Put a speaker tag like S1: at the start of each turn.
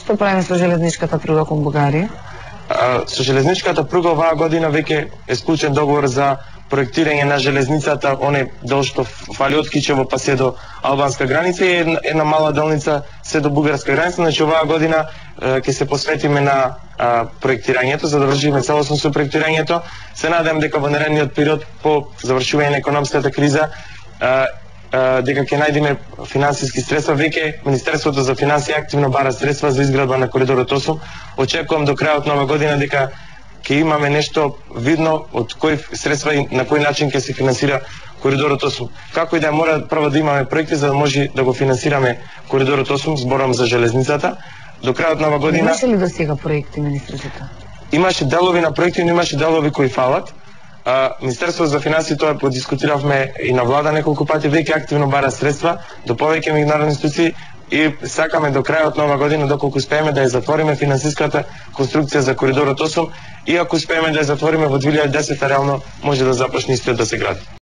S1: Што правиме со железничката пруга кон Бугарија?
S2: Со железничката пруга оваа година веќе е склучен договор за проектирање на железницата, оне дел што фали од Кичево па се до албанска граница и една мала делница се до бугарска граница. Значи оваа година ќе се посветиме на проектирањето, за да вршиме целосно со проектирањето. Се надевам дека во наредниот период по завршување на економската криза дека ќе најдеме финансиски средства. Веќе Министерството за финансии активно бара средства за изградба на коридорот 8. Очекувам до крајот на оваа година дека ќе имаме нешто видно од кои средства и на кој начин ќе се финансира коридорот 8. Како и да мора прво да имаме проекти за да може да го финансираме коридорот 8, зборам за железницата. До крајот на оваа година
S1: Имаше ли до сега проекти, министрите?
S2: Имаше делови на проекти, но имаше делови кои фалат. Министерството за финансии тоа подискутиравме и на влада неколку пати, веќе активно бара средства до повеќе меѓународни институции и сакаме до крајот на оваа година, доколку успееме да ја затвориме финансиската конструкција за коридорот 8 и ако успееме да ја затвориме во 2010 реално може да започне истиот да се гради.